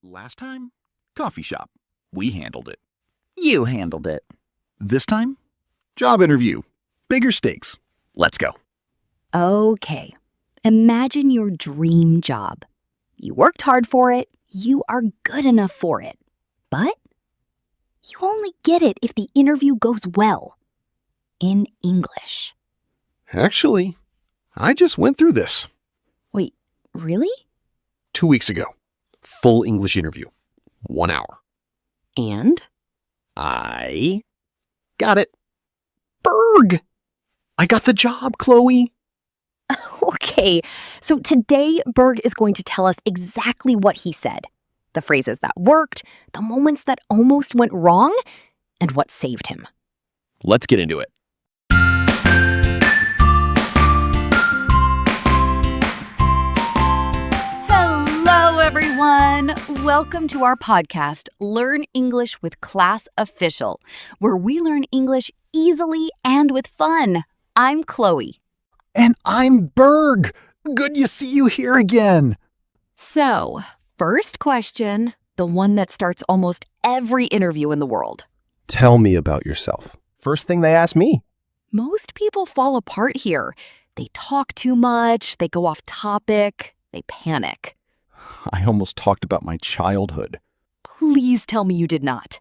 Last time, coffee shop. We handled it. You handled it. This time, job interview. Bigger stakes. Let's go. Okay, imagine your dream job. You worked hard for it, you are good enough for it. But you only get it if the interview goes well. In English. Actually, I just went through this. Wait, really? 2 weeks ago. Full English interview. 1 hour. And? I got it. Burg! I got the job, Chloe. Okay, so today Burg is going to tell us exactly what he said. The phrases that worked, the moments that almost went wrong, and what saved him. Let's get into it. Hello, everyone. Welcome to our podcast, Learn English with Class Official, where we learn English easily and with fun. I'm Chloe. And I'm Burg. Good to see you here again. So, first question, the one that starts almost every interview in the world. Tell me about yourself. First thing they ask me. Most people fall apart here. They talk too much, they go off topic, they panic. I almost talked about my childhood. Please tell me you did not.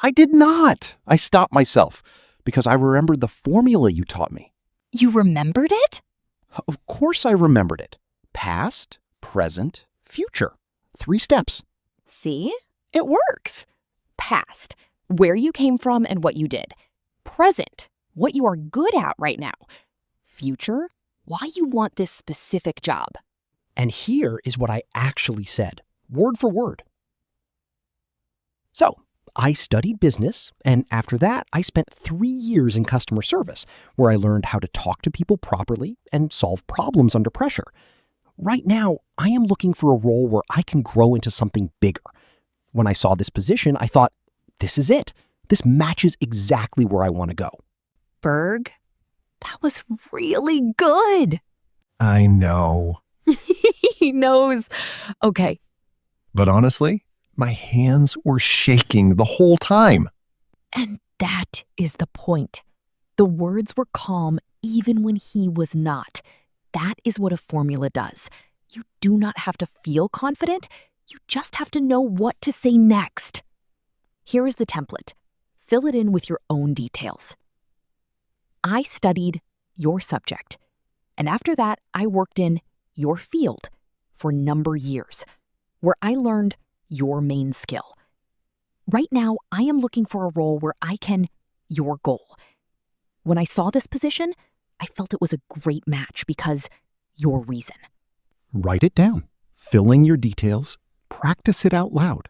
I did not. I stopped myself because I remembered the formula you taught me. You remembered it? Of course I remembered it. Past, present, future. 3 steps. See? It works. Past, where you came from and what you did. Present, what you are good at right now. Future, why you want this specific job. And here is what I actually said, word for word. So, I studied business, and after that, I spent 3 years in customer service, where I learned how to talk to people properly and solve problems under pressure. Right now, I am looking for a role where I can grow into something bigger. When I saw this position, I thought, this is it. This matches exactly where I want to go. Burg, that was really good. I know. He knows. Okay. But honestly, my hands were shaking the whole time. And that is the point. The words were calm even when he was not. That is what a formula does. You do not have to feel confident. You just have to know what to say next. Here is the template. Fill it in with your own details. I studied your subject. And after that, I worked in your field for number years, where I learned your main skill. Right now, I am looking for a role where I can your goal. When I saw this position, I felt it was a great match because your reason. Write it down. Fill in your details. Practice it out loud.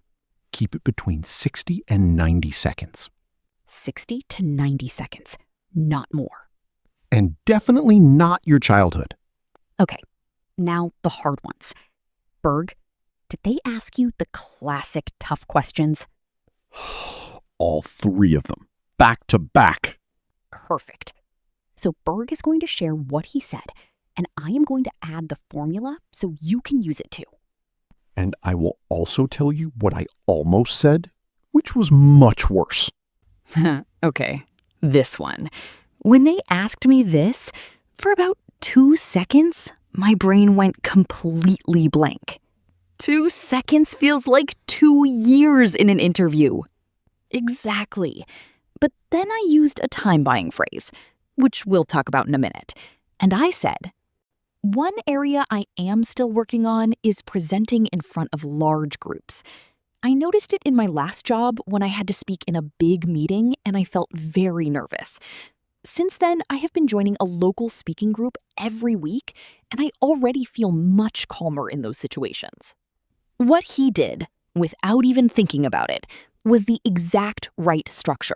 Keep it between 60 and 90 seconds. 60 to 90 seconds, not more. And definitely not your childhood. Okay, now the hard ones. Burg, did they ask you the classic tough questions? All 3 of them. Back to back. Perfect. So Burg is going to share what he said, and I am going to add the formula so you can use it too. And I will also tell you what I almost said, which was much worse. Okay, this one. When they asked me this, for about 2 seconds, my brain went completely blank. 2 seconds feels like 2 years in an interview. Exactly. But then I used a time-buying phrase, which we'll talk about in a minute. And I said, one area I am still working on is presenting in front of large groups. I noticed it in my last job when I had to speak in a big meeting and I felt very nervous. Since then, I have been joining a local speaking group every week, and I already feel much calmer in those situations. What he did, without even thinking about it, was the exact right structure.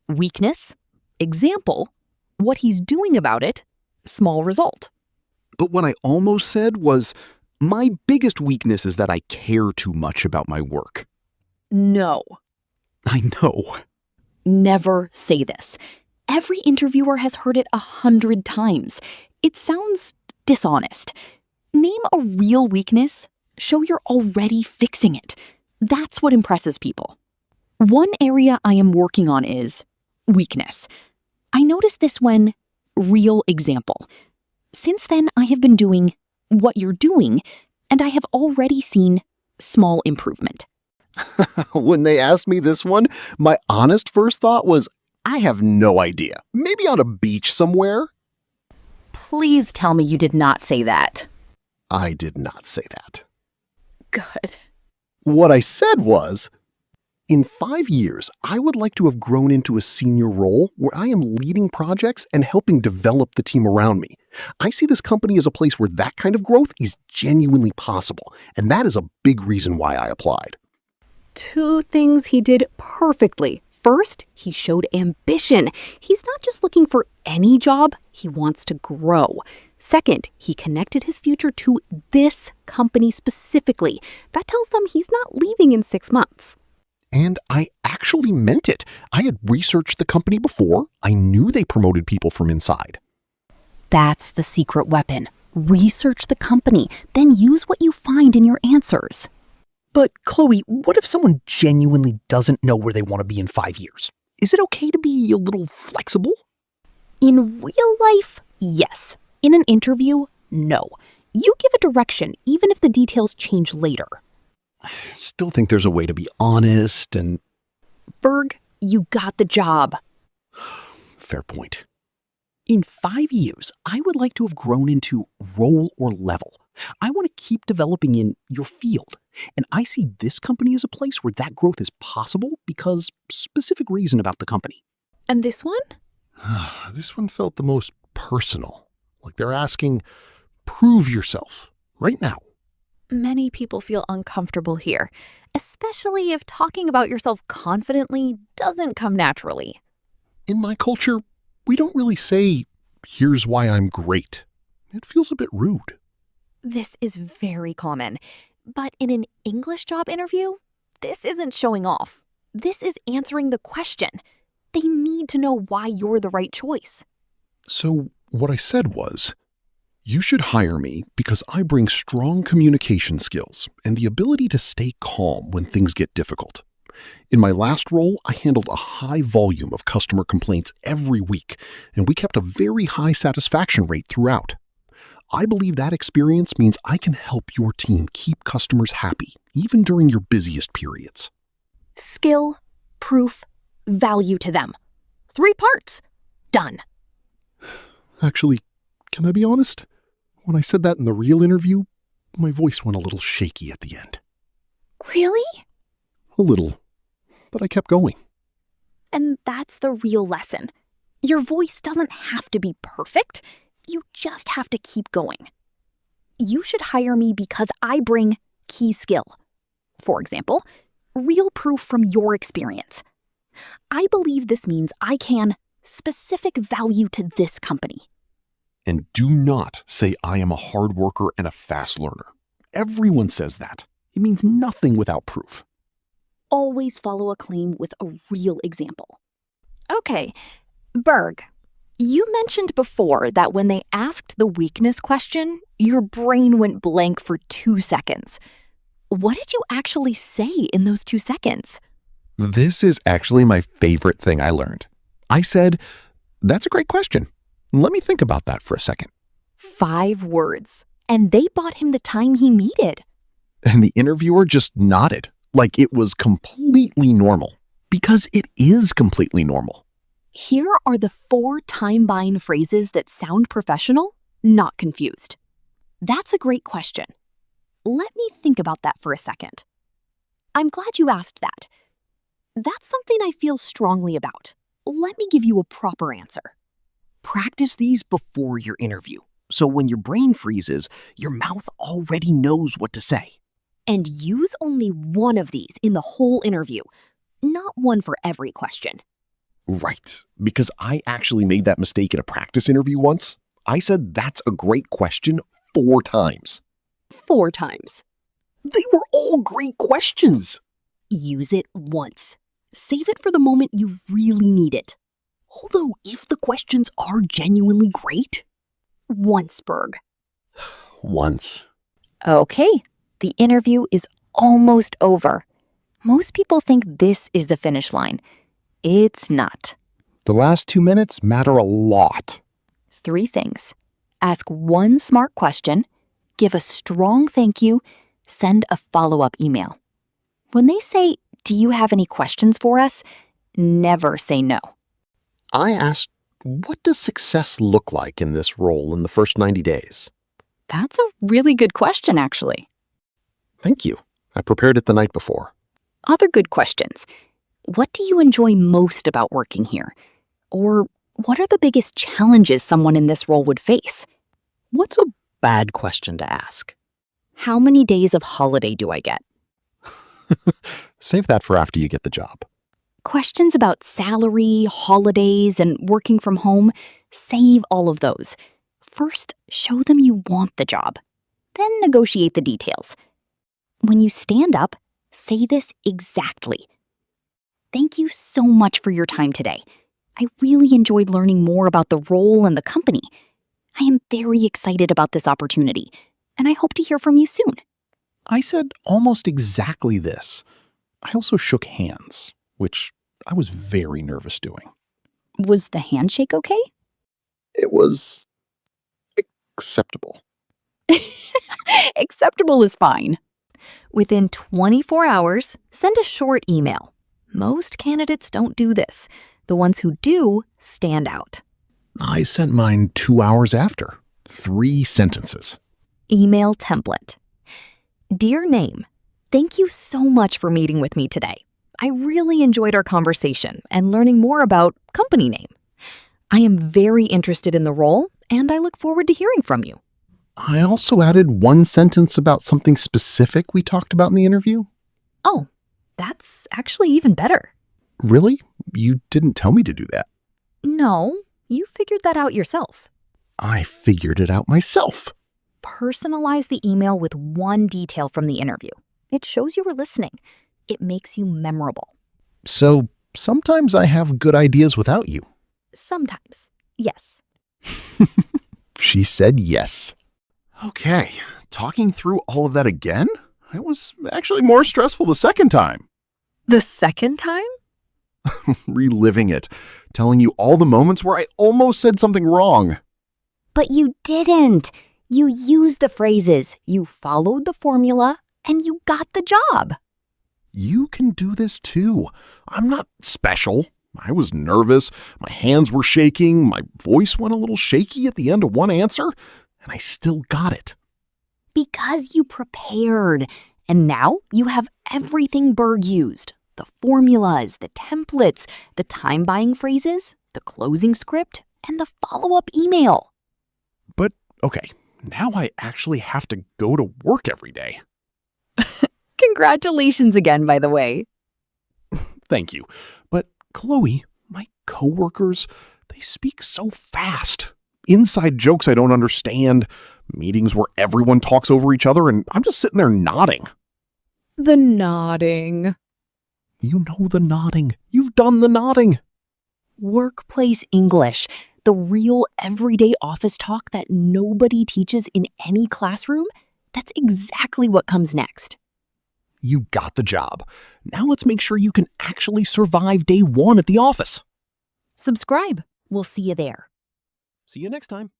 Weakness, example, what he's doing about it, small result. But what I almost said was, my biggest weakness is that I care too much about my work. No. I know. Never say this. Every interviewer has heard it 100 times. It sounds dishonest. Name a real weakness. Show you're already fixing it. That's what impresses people. One area I am working on is weakness. I noticed this when real example. Since then, I have been doing what you're doing, and I have already seen small improvement. When they asked me this one, my honest first thought was, I have no idea. Maybe on a beach somewhere? Please tell me you did not say that. I did not say that. Good. What I said was, in 5 years, I would like to have grown into a senior role where I am leading projects and helping develop the team around me. I see this company as a place where that kind of growth is genuinely possible, and that is a big reason why I applied. 2 things he did perfectly. First, he showed ambition. He's not just looking for any job, he wants to grow. Second, he connected his future to this company specifically. That tells them he's not leaving in 6 months. And I actually meant it. I had researched the company before. I knew they promoted people from inside. That's the secret weapon. Research the company, then use what you find in your answers. But Chloe, what if someone genuinely doesn't know where they want to be in 5 years? Is it okay to be a little flexible? In real life, yes. In an interview, no. You give a direction, even if the details change later. Still think there's a way to be honest and... Burg, you got the job. Fair point. In 5 years, I would like to have grown into role or level. I want to keep developing in your field. And I see this company as a place where that growth is possible because specific reason about the company. And this one? This one felt the most personal. Like they're asking, prove yourself right now. Many people feel uncomfortable here, especially if talking about yourself confidently doesn't come naturally. In my culture, we don't really say, here's why I'm great. It feels a bit rude. This is very common, but in an English job interview, this isn't showing off. This is answering the question. They need to know why you're the right choice. So what I said was, you should hire me because I bring strong communication skills and the ability to stay calm when things get difficult. In my last role, I handled a high volume of customer complaints every week, and we kept a very high satisfaction rate throughout. I believe that experience means I can help your team keep customers happy, even during your busiest periods. Skill, proof, value to them. 3 parts. Done. Actually, can I be honest? When I said that in the real interview, my voice went a little shaky at the end. Really? A little. But I kept going. And that's the real lesson. Your voice doesn't have to be perfect. You just have to keep going. You should hire me because I bring key skill. For example, real proof from your experience. I believe this means I can specific value to this company. And do not say I am a hard worker and a fast learner. Everyone says that. It means nothing without proof. Always follow a claim with a real example. Okay, Burg, you mentioned before that when they asked the weakness question, your brain went blank for 2 seconds. What did you actually say in those 2 seconds? This is actually my favorite thing I learned. I said, that's a great question. Let me think about that for a second. 5 words, and they bought him the time he needed. And the interviewer just nodded, like it was completely normal. Because it is completely normal. Here are the 4 time-buying phrases that sound professional, not confused. That's a great question. Let me think about that for a second. I'm glad you asked that. That's something I feel strongly about. Let me give you a proper answer. Practice these before your interview, so when your brain freezes, your mouth already knows what to say. And use only one of these in the whole interview, not one for every question. Right, because I actually made that mistake in a practice interview once. I said, that's a great question 4 times. 4 times. They were all great questions. Use it once. Save it for the moment you really need it. Although, if the questions are genuinely great. Once, Burg. Once. Okay, the interview is almost over. Most people think this is the finish line. It's not. The last 2 minutes matter a lot. 3 things. Ask one smart question, give a strong thank you, send a follow-up email. When they say, "Do you have any questions for us?" never say no. I asked, what does success look like in this role in the first 90 days? That's a really good question, actually. Thank you. I prepared it the night before. Other good questions. What do you enjoy most about working here? Or what are the biggest challenges someone in this role would face? What's a bad question to ask? How many days of holiday do I get? Save that for after you get the job. Questions about salary, holidays, and working from home, save all of those. First, show them you want the job. Then negotiate the details. When you stand up, say this exactly. Thank you so much for your time today. I really enjoyed learning more about the role and the company. I am very excited about this opportunity, and I hope to hear from you soon. I said almost exactly this. I also shook hands, which I was very nervous doing. Was the handshake okay? It was acceptable. Acceptable is fine. Within 24 hours, send a short email. Most candidates don't do this. The ones who do stand out. I sent mine 2 hours after. 3 sentences. Email template. Dear Name, thank you so much for meeting with me today. I really enjoyed our conversation and learning more about company name. I am very interested in the role, and I look forward to hearing from you. I also added one sentence about something specific we talked about in the interview. Oh, that's actually even better. Really? You didn't tell me to do that. No, you figured that out yourself. I figured it out myself. Personalize the email with one detail from the interview. It shows you were listening. It makes you memorable. So sometimes I have good ideas without you. Sometimes, yes. She said yes. Okay, talking through all of that again? It was actually more stressful the second time. The second time? Reliving it, telling you all the moments where I almost said something wrong. But you didn't. You used the phrases, you followed the formula, and you got the job. You can do this too. I'm not special. I was nervous, my hands were shaking, my voice went a little shaky at the end of one answer, and I still got it. Because you prepared. And now you have everything Burg used. The formulas, the templates, the time-buying phrases, the closing script, and the follow-up email. But, okay, now I actually have to go to work every day. Congratulations again, by the way. Thank you. But, Chloe, my coworkers, they speak so fast. Inside jokes I don't understand, meetings where everyone talks over each other, and I'm just sitting there nodding. The nodding. You know the nodding. You've done the nodding. Workplace English, the real everyday office talk that nobody teaches in any classroom. That's exactly what comes next. You got the job. Now let's make sure you can actually survive day 1 at the office. Subscribe. We'll see you there. See you next time.